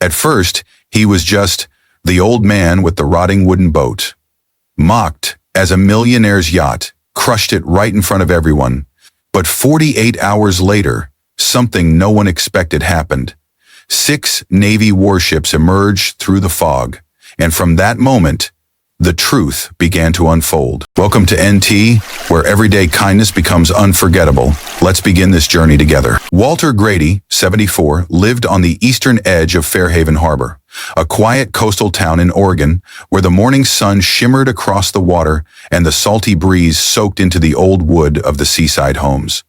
At first, he was just the old man with the rotting wooden boat, mocked as a millionaire's yacht, crushed it right in front of everyone. But 48 hours later, something no one expected happened. 6 Navy warships emerged through the fog, and from that moment, the truth began to unfold. Welcome to NT, where everyday kindness becomes unforgettable. Let's begin this journey together. Walter Grady, 74, lived on the eastern edge of Fairhaven Harbor, a quiet coastal town in Oregon where the morning sun shimmered across the water and the salty breeze soaked into the old wood of the seaside homes.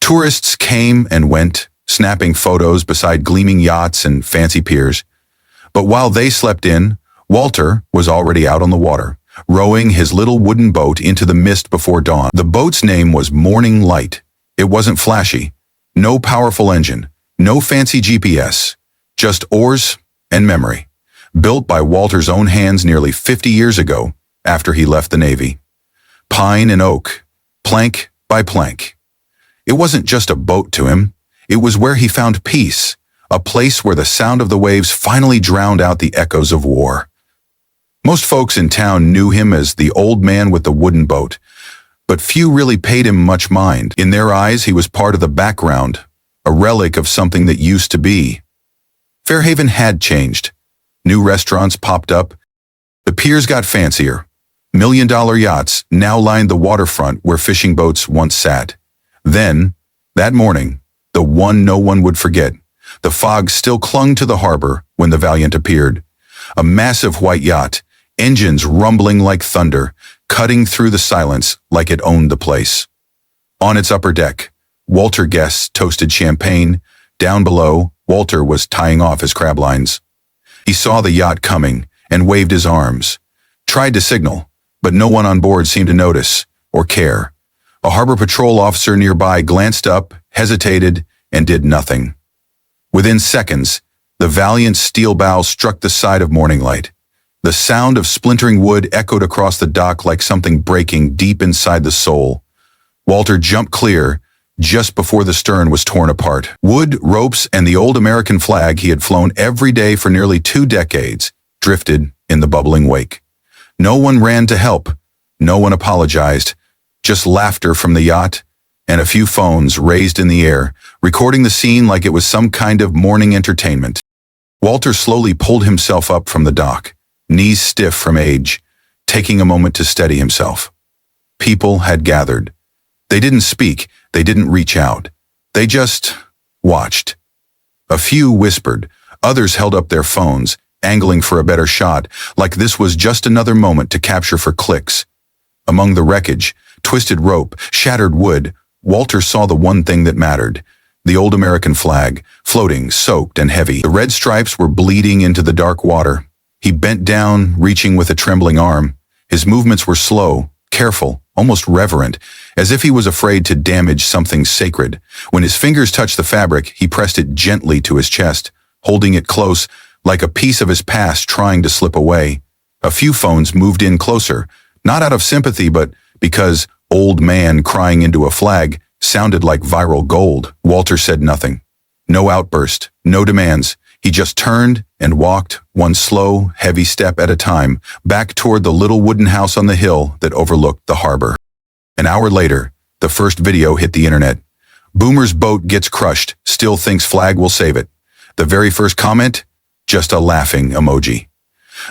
Tourists came and went, snapping photos beside gleaming yachts and fancy piers. But while they slept in, Walter was already out on the water, rowing his little wooden boat into the mist before dawn. The boat's name was Morning Light. It wasn't flashy, no powerful engine, no fancy GPS, just oars and memory, built by Walter's own hands nearly 50 years ago after he left the Navy. Pine and oak, plank by plank. It wasn't just a boat to him, it was where he found peace, a place where the sound of the waves finally drowned out the echoes of war. Most folks in town knew him as the old man with the wooden boat, but few really paid him much mind. In their eyes, he was part of the background, a relic of something that used to be. Fairhaven had changed. New restaurants popped up. The piers got fancier. $1-million yachts now lined the waterfront where fishing boats once sat. Then, that morning, the one no one would forget, the fog still clung to the harbor when the Valiant appeared. A massive white yacht, engines rumbling like thunder, cutting through the silence like it owned the place. On its upper deck, Walter guests toasted champagne. Down below, Walter was tying off his crab lines. He saw the yacht coming and waved his arms, tried to signal, but no one on board seemed to notice or care. A harbor patrol officer nearby glanced up, hesitated, and did nothing. Within seconds, the Valiant's steel bow struck the side of Morning Light. The sound of splintering wood echoed across the dock like something breaking deep inside the soul. Walter jumped clear just before the stern was torn apart. Wood, ropes, and the old American flag he had flown every day for nearly 2 decades drifted in the bubbling wake. No one ran to help. No one apologized. Just laughter from the yacht and a few phones raised in the air, recording the scene like it was some kind of morning entertainment. Walter slowly pulled himself up from the dock, knees stiff from age, taking a moment to steady himself. People had gathered. They didn't speak, they didn't reach out. They just watched. A few whispered, others held up their phones, angling for a better shot, like this was just another moment to capture for clicks. Among the wreckage, twisted rope, shattered wood, Walter saw the one thing that mattered. The old American flag, floating, soaked and heavy. The red stripes were bleeding into the dark water. He bent down, reaching with a trembling arm. His movements were slow, careful, almost reverent, as if he was afraid to damage something sacred. When his fingers touched the fabric, he pressed it gently to his chest, holding it close, like a piece of his past trying to slip away. A few phones moved in closer, not out of sympathy, but because "old man crying into a flag" sounded like viral gold. Walter said nothing. No outburst, no demands. He just turned and walked, one slow, heavy step at a time, back toward the little wooden house on the hill that overlooked the harbor. An hour later, the first video hit the internet. Boomer's boat gets crushed, still thinks flag will save it. The very first comment? Just a laughing emoji.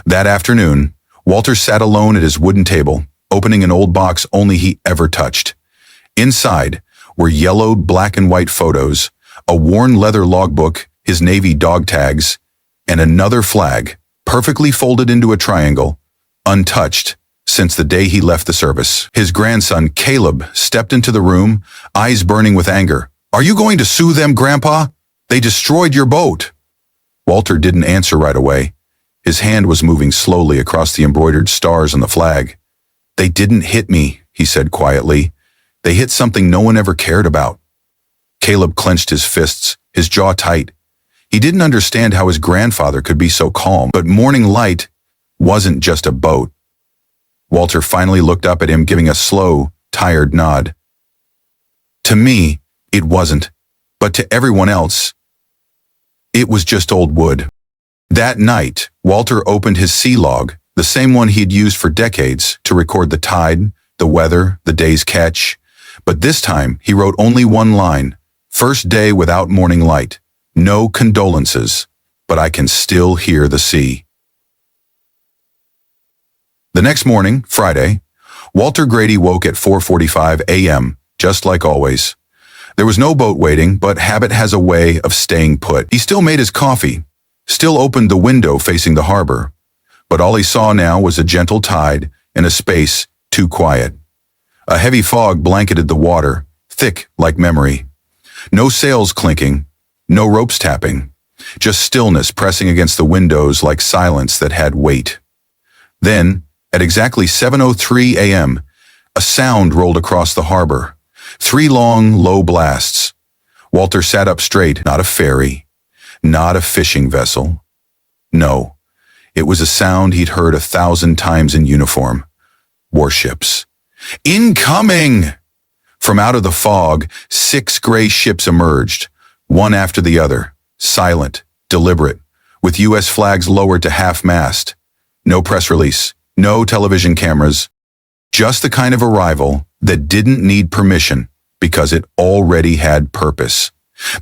That afternoon, Walter sat alone at his wooden table, opening an old box only he ever touched. Inside were yellowed black and white photos, a worn leather logbook, his Navy dog tags, and another flag, perfectly folded into a triangle, untouched since the day he left the service. His grandson, Caleb, stepped into the room, eyes burning with anger. "Are you going to sue them, Grandpa? They destroyed your boat." Walter didn't answer right away. His hand was moving slowly across the embroidered stars on the flag. "They didn't hit me," he said quietly. "They hit something no one ever cared about." Caleb clenched his fists, his jaw tight. He didn't understand how his grandfather could be so calm, but Morning Light wasn't just a boat. Walter finally looked up at him, giving a slow, tired nod. "To me, it wasn't, but to everyone else, it was just old wood." That night, Walter opened his sea log, the same one he'd used for decades to record the tide, the weather, the day's catch. But this time, he wrote only one line: "First day without morning light. No condolences, but I can still hear the sea." The next morning, Friday, Walter Grady woke at 4:45 a.m., just like always. There was no boat waiting, but habit has a way of staying put. He still made his coffee, still opened the window facing the harbor, but all he saw now was a gentle tide and a space too quiet. A heavy fog blanketed the water, thick like memory. No sails clinking, no ropes tapping, just stillness pressing against the windows like silence that had weight. Then, at exactly 7:03 a.m., a sound rolled across the harbor. 3 long, low blasts. Walter sat up straight. Not a ferry, not a fishing vessel. No, it was a sound he'd heard 1,000 times in uniform. Warships. Incoming! From out of the fog, 6 gray ships emerged, one after the other, silent, deliberate, with U.S. flags lowered to half-mast. No press release, no television cameras, just the kind of arrival that didn't need permission because it already had purpose.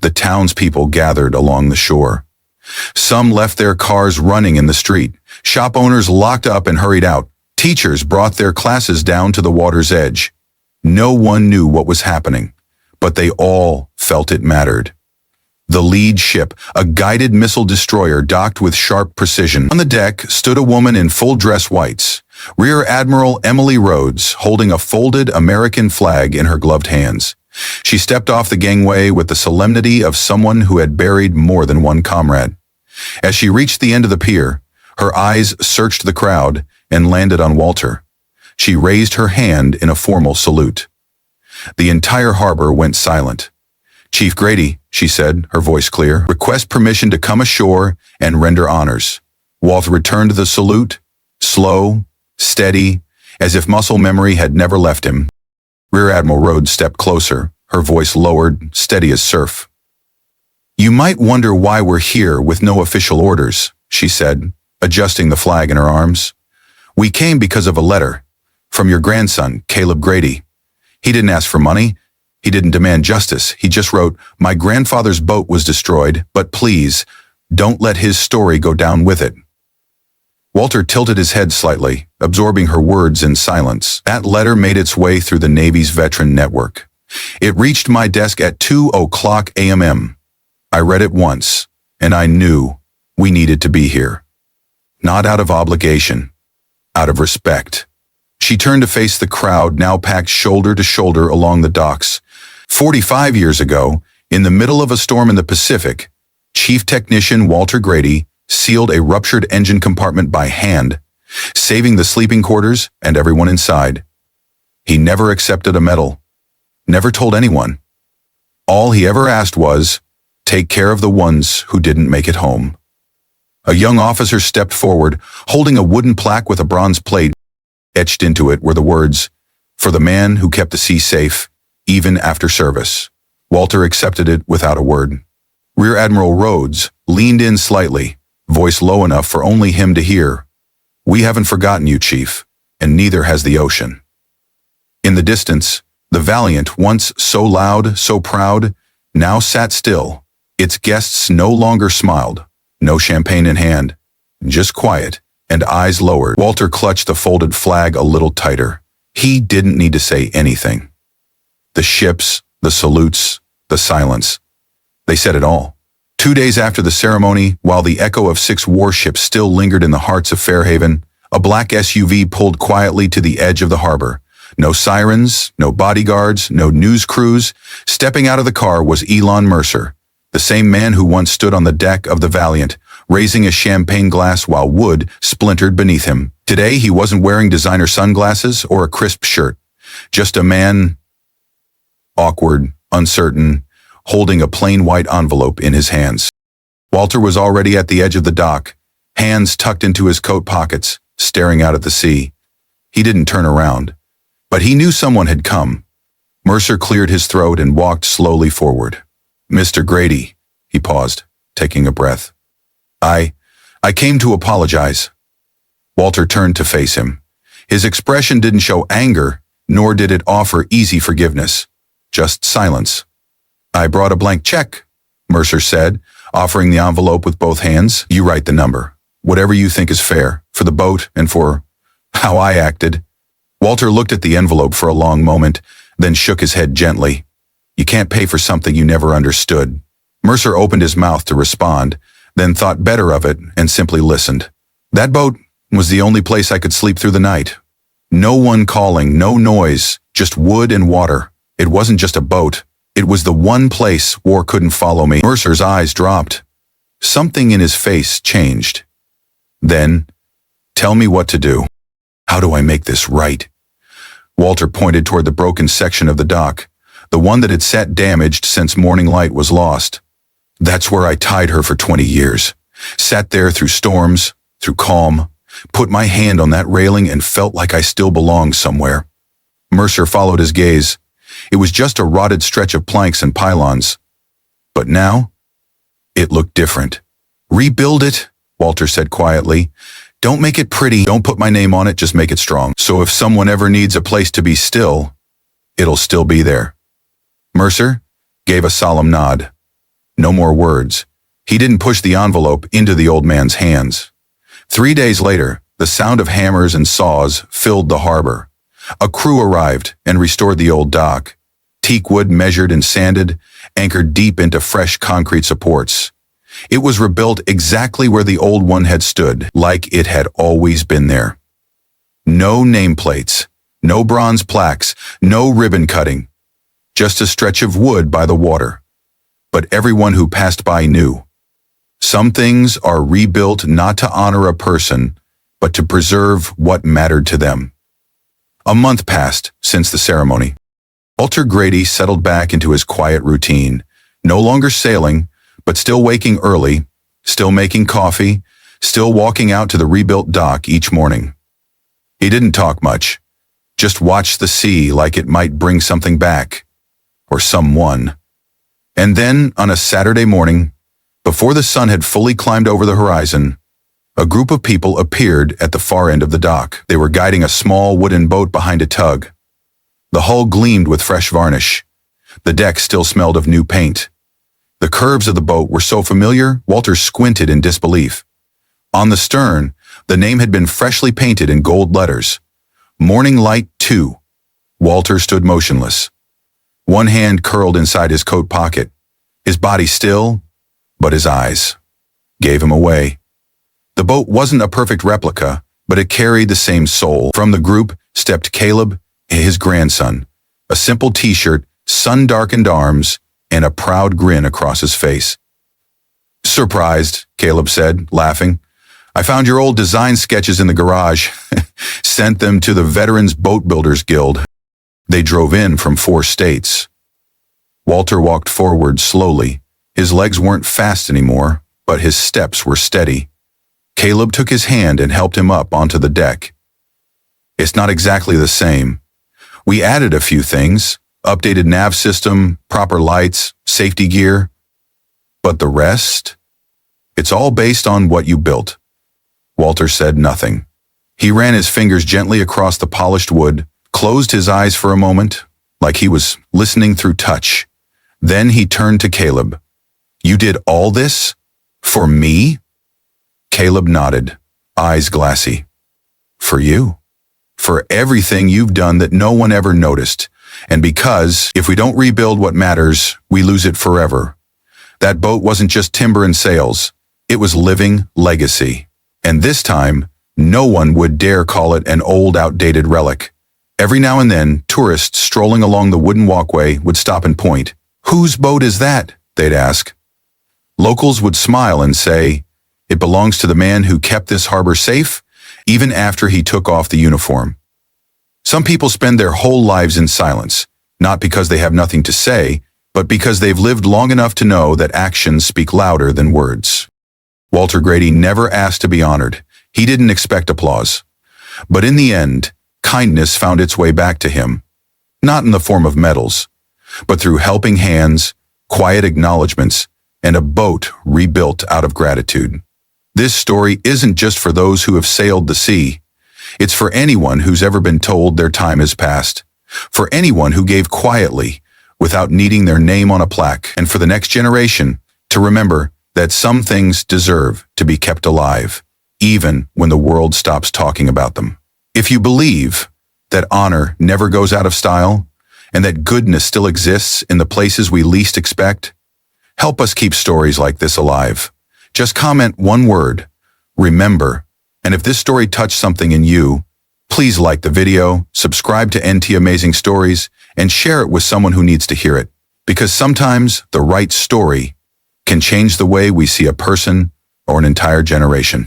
The townspeople gathered along the shore. Some left their cars running in the street. Shop owners locked up and hurried out. Teachers brought their classes down to the water's edge. No one knew what was happening, but they all felt it mattered. The lead ship, a guided missile destroyer, docked with sharp precision. On the deck stood a woman in full dress whites, Rear Admiral Emily Rhodes, holding a folded American flag in her gloved hands. She stepped off the gangway with the solemnity of someone who had buried more than one comrade. As she reached the end of the pier, her eyes searched the crowd and landed on Walter. She raised her hand in a formal salute. The entire harbor went silent. "Chief Grady," she said, her voice clear, "request permission to come ashore and render honors." Walter returned the salute, slow, steady, as if muscle memory had never left him. Rear Admiral Rhodes stepped closer, her voice lowered, steady as surf. "You might wonder why we're here with no official orders," she said, adjusting the flag in her arms. "We came because of a letter from your grandson, Caleb Grady. He didn't ask for money. He didn't demand justice. He just wrote, 'My grandfather's boat was destroyed, but please, don't let his story go down with it.'" Walter tilted his head slightly, absorbing her words in silence. That letter made its way through the Navy's veteran network. It reached my desk at 2:00 a.m. I read it once, and I knew we needed to be here. Not out of obligation, out of respect. She turned to face the crowd, now packed shoulder to shoulder along the docks. 45 years ago, in the middle of a storm in the Pacific, Chief Technician Walter Grady sealed a ruptured engine compartment by hand, saving the sleeping quarters and everyone inside. He never accepted a medal, never told anyone. All he ever asked was, take care of the ones who didn't make it home. A young officer stepped forward, holding a wooden plaque with a bronze plate. Etched into it were the words, "For the man who kept the sea safe, even after service." Walter accepted it without a word. Rear Admiral Rhodes leaned in slightly, voice low enough for only him to hear. "We haven't forgotten you, Chief, and neither has the ocean." In the distance, the Valiant, once so loud, so proud, now sat still. Its guests no longer smiled, no champagne in hand, just quiet and eyes lowered. Walter clutched the folded flag a little tighter. He didn't need to say anything. The ships, the salutes, the silence. They said it all. 2 days after the ceremony, while the echo of 6 warships still lingered in the hearts of Fairhaven, a black SUV pulled quietly to the edge of the harbor. No sirens, no bodyguards, no news crews. Stepping out of the car was Elon Mercer, the same man who once stood on the deck of the Valiant, raising a champagne glass while wood splintered beneath him. Today he wasn't wearing designer sunglasses or a crisp shirt. Just a man, awkward, uncertain, holding a plain white envelope in his hands. Walter was already at the edge of the dock, hands tucked into his coat pockets, staring out at the sea. He didn't turn around, but he knew someone had come. Mercer cleared his throat and walked slowly forward. "Mr. Grady," he paused, taking a breath. I I came to apologize. Walter turned to face him. His expression didn't show anger, nor did it offer easy forgiveness. Just silence. I brought a blank check, Mercer said, offering the envelope with both hands. You write the number. Whatever you think is fair, for the boat and for how I acted. Walter looked at the envelope for a long moment, then shook his head gently. You can't pay for something you never understood. Mercer opened his mouth to respond, then thought better of it and simply listened. That boat was the only place I could sleep through the night. No one calling, no noise, just wood and water. It wasn't just a boat. It was the one place war couldn't follow me. Mercer's eyes dropped. Something in his face changed. Then, tell me what to do. How do I make this right? Walter pointed toward the broken section of the dock, the one that had sat damaged since morning light was lost. That's where I tied her for 20 years. Sat there through storms, through calm, put my hand on that railing and felt like I still belonged somewhere. Mercer followed his gaze. It was just a rotted stretch of planks and pylons. But now, it looked different. Rebuild it, Walter said quietly. Don't make it pretty. Don't put my name on it, just make it strong. So if someone ever needs a place to be still, it'll still be there. Mercer gave a solemn nod. No more words. He didn't push the envelope into the old man's hands. 3 days later, the sound of hammers and saws filled the harbor. A crew arrived and restored the old dock. Teak wood measured and sanded, anchored deep into fresh concrete supports. It was rebuilt exactly where the old one had stood, like it had always been there. No nameplates, no bronze plaques, no ribbon cutting. Just a stretch of wood by the water. But everyone who passed by knew. Some things are rebuilt not to honor a person, but to preserve what mattered to them. A month passed since the ceremony. Walter Grady settled back into his quiet routine, no longer sailing, but still waking early, still making coffee, still walking out to the rebuilt dock each morning. He didn't talk much, just watched the sea like it might bring something back, or someone. And then, on a Saturday morning, before the sun had fully climbed over the horizon, a group of people appeared at the far end of the dock. They were guiding a small wooden boat behind a tug. The hull gleamed with fresh varnish. The deck still smelled of new paint. The curves of the boat were so familiar, Walter squinted in disbelief. On the stern, the name had been freshly painted in gold letters. Morning Light 2. Walter stood motionless. One hand curled inside his coat pocket. His body still, but his eyes gave him away. The boat wasn't a perfect replica, but it carried the same soul. From the group stepped Caleb, his grandson, a simple t-shirt, sun-darkened arms, and a proud grin across his face. Surprised, Caleb said, laughing. I found your old design sketches in the garage. Sent them to the Veterans Boat Builders Guild. They drove in from 4 states. Walter walked forward slowly. His legs weren't fast anymore, but his steps were steady. Caleb took his hand and helped him up onto the deck. It's not exactly the same. We added a few things, updated nav system, proper lights, safety gear. But the rest? It's all based on what you built. Walter said nothing. He ran his fingers gently across the polished wood, closed his eyes for a moment, like he was listening through touch. Then he turned to Caleb. You did all this? For me? Caleb nodded, eyes glassy. For you. For everything you've done that no one ever noticed. And because, if we don't rebuild what matters, we lose it forever. That boat wasn't just timber and sails. It was living legacy. And this time, no one would dare call it an old, outdated relic. Every now and then, tourists strolling along the wooden walkway would stop and point. Whose boat is that? They'd ask. Locals would smile and say, it belongs to the man who kept this harbor safe, even after he took off the uniform. Some people spend their whole lives in silence, not because they have nothing to say, but because they've lived long enough to know that actions speak louder than words. Walter Grady never asked to be honored. He didn't expect applause. But in the end, kindness found its way back to him. Not in the form of medals, but through helping hands, quiet acknowledgments, and a boat rebuilt out of gratitude. This story isn't just for those who have sailed the sea. It's for anyone who's ever been told their time is past. For anyone who gave quietly, without needing their name on a plaque. And for the next generation to remember that some things deserve to be kept alive, even when the world stops talking about them. If you believe that honor never goes out of style, and that goodness still exists in the places we least expect, help us keep stories like this alive. Just comment one word, remember, and if this story touched something in you, please like the video, subscribe to NT Amazing Stories, and share it with someone who needs to hear it. Because sometimes the right story can change the way we see a person or an entire generation.